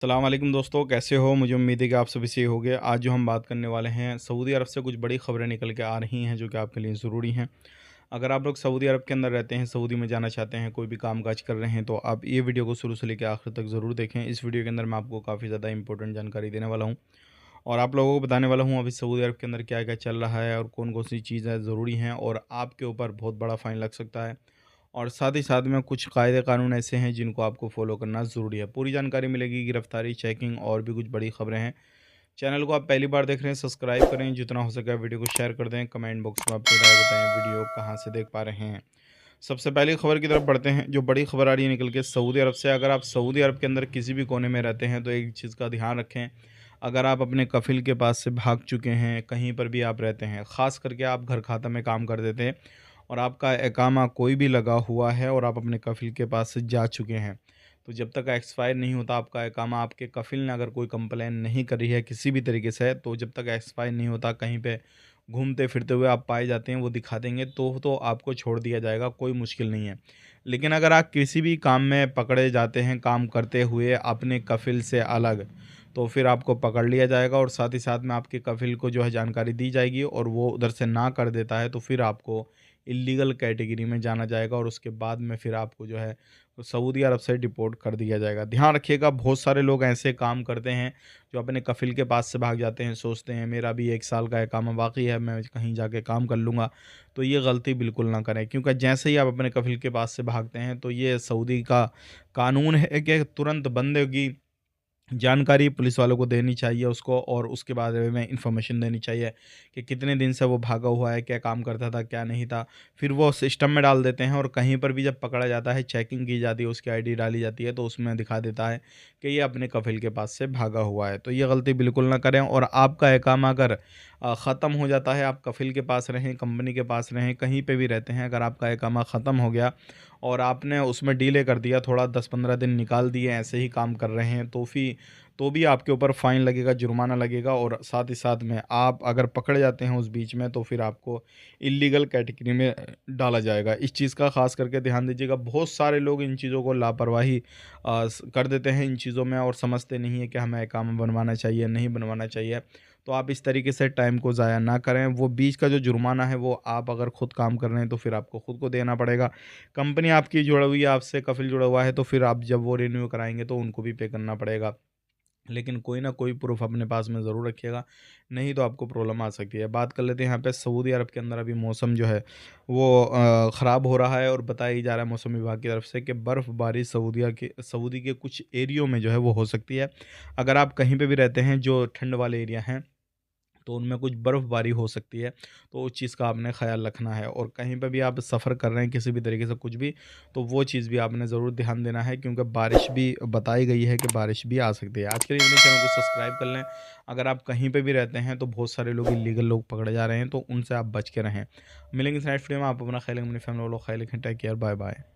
अस्सलाम वालेकुम दोस्तों, कैसे हो? मुझे उम्मीद है कि आप सभी सही होंगे। आज जो हम बात करने वाले हैं, सऊदी अरब से कुछ बड़ी खबरें निकल के आ रही हैं जो कि आपके लिए ज़रूरी हैं। अगर आप लोग सऊदी अरब के अंदर रहते हैं, सऊदी में जाना चाहते हैं, कोई भी काम-काज कर रहे हैं, तो आप ये वीडियो को शुरू से लेकर आखिर तक ज़रूर देखें। इस वीडियो के अंदर मैं आपको काफ़ी ज़्यादा इंपॉर्टेंट जानकारी देने वाला हूँ और आप लोगों को बताने वाला हूँ अभी सऊदी अरब के अंदर क्या-क्या चल रहा है और कौन-कौन सी चीज़ें ज़रूरी हैं और आपके ऊपर बहुत बड़ा फ़ाइन लग सकता है। और साथ ही साथ में कुछ कायदे कानून ऐसे हैं जिनको आपको फॉलो करना ज़रूरी है। पूरी जानकारी मिलेगी, गिरफ्तारी, चेकिंग और भी कुछ बड़ी खबरें हैं। चैनल को आप पहली बार देख रहे हैं, सब्सक्राइब करें, जितना हो सके वीडियो को शेयर कर दें, कमेंट बॉक्स में अपनी राय बताएं, वीडियो कहाँ से देख पा रहे हैं। सबसे पहली खबर की तरफ बढ़ते हैं, जो बड़ी खबर आ रही है निकल के सऊदी अरब से। अगर आप सऊदी अरब के अंदर किसी भी कोने में रहते हैं तो एक चीज़ का ध्यान रखें, अगर आप अपने कफ़िल के पास से भाग चुके हैं, कहीं पर भी आप रहते हैं, ख़ास करके आप घर खाता में काम कर देते हैं और आपका इकामा कोई भी लगा हुआ है और आप अपने कफ़िल के पास से जा चुके हैं, तो जब तक एक्सपायर नहीं होता आपका इकामा, आपके कफ़िल ने अगर कोई कंप्लेन नहीं करी है किसी भी तरीके से, तो जब तक एक्सपायर नहीं होता, कहीं पे घूमते फिरते हुए आप पाए जाते हैं, वो दिखा देंगे तो आपको छोड़ दिया जाएगा, कोई मुश्किल नहीं है। लेकिन अगर आप किसी भी काम में पकड़े जाते हैं, काम करते हुए अपने कफ़िल से अलग, तो फिर आपको पकड़ लिया जाएगा और साथ ही साथ में आपके कफ़िल को जो है जानकारी दी जाएगी और वो उधर से ना कर देता है, तो फिर आपको इल्लीगल कैटेगरी में जाना जाएगा और उसके बाद में फिर आपको जो है सऊदी अरब से डिपोर्ट कर दिया जाएगा। ध्यान रखिएगा, बहुत सारे लोग ऐसे काम करते हैं जो अपने कफ़िल के पास से भाग जाते हैं, सोचते हैं मेरा भी 1 साल का इकामा बाकी है, मैं कहीं जाके काम कर लूँगा। तो ये गलती बिल्कुल ना करें, क्योंकि जैसे ही आप अपने कफ़िल के पास से भागते हैं तो ये सऊदी का कानून है कि तुरंत बंदे की जानकारी पुलिस वालों को देनी चाहिए उसको और उसके बारे में इन्फॉर्मेशन देनी चाहिए कि कितने दिन से वो भागा हुआ है, क्या काम करता था, क्या नहीं था। फिर वो सिस्टम में डाल देते हैं और कहीं पर भी जब पकड़ा जाता है, चेकिंग की जाती है, उसकी आईडी डाली जाती है, तो उसमें दिखा देता है कि ये अपने कफ़िल के पास से भागा हुआ है। तो ये गलती बिल्कुल ना करें और आपका इकामा अगर ख़त्म हो जाता है, आप कफ़िल के पास रहें, कंपनी के पास रहें, कहीं पे भी रहते हैं, अगर आपका इकामा ख़त्म हो गया और आपने उसमें डिले कर दिया, थोड़ा 10-15 दिन निकाल दिए, ऐसे ही काम कर रहे हैं, तो भी आपके ऊपर फ़ाइन लगेगा, जुर्माना लगेगा और साथ ही साथ में आप अगर पकड़े जाते हैं उस बीच में, तो फिर आपको इल्लीगल कैटेगरी में डाला जाएगा। इस चीज़ का ख़ास करके ध्यान दीजिएगा। बहुत सारे लोग इन चीज़ों को लापरवाही कर देते हैं इन चीज़ों में और समझते नहीं है कि हमें इकामा बनवाना चाहिए, नहीं बनवाना चाहिए। तो आप इस तरीके से टाइम को ज़ाया ना करें। वो बीच का जो जुर्माना है वो आप अगर खुद काम कर रहे हैं तो फिर आपको खुद को देना पड़ेगा। कंपनी आपकी जुड़ी हुई है, आपसे कफ़िल जुड़ा हुआ है, तो फिर आप जब वो रिन्यू कराएँगे तो उनको भी पे करना पड़ेगा। लेकिन कोई ना कोई प्रूफ़ अपने पास में ज़रूर रखिएगा, नहीं तो आपको प्रॉब्लम आ सकती है। बात कर लेते हैं यहाँ पे सऊदी अरब के अंदर अभी मौसम जो है वो ख़राब हो रहा है और बताया ही जा रहा है मौसम विभाग की तरफ से कि बर्फ़बारी सऊदी के कुछ एरियो में जो है वो हो सकती है। अगर आप कहीं पे भी रहते हैं जो ठंड वाले एरिया हैं, तो उनमें कुछ बर्फ़बारी हो सकती है, तो उस चीज़ का आपने ख़्याल रखना है और कहीं पे भी आप सफ़र कर रहे हैं किसी भी तरीके से कुछ भी, तो वो चीज़ भी आपने ज़रूर ध्यान देना है, क्योंकि बारिश भी बताई गई है कि बारिश भी आ सकती है। आज के लिए मेरे चैनल को सब्सक्राइब कर लें। अगर आप कहीं पे भी रहते हैं तो बहुत सारे लोग इल्लीगल लोग पकड़े जा रहे हैं, तो उनसे आप बच के रहें। मिलेंगे इस नेक्स्ट वीडियो में। आप अपना ख़्याल रखें, अपनी फैमिली वालों का ख़्याल रखें। Take care, bye bye.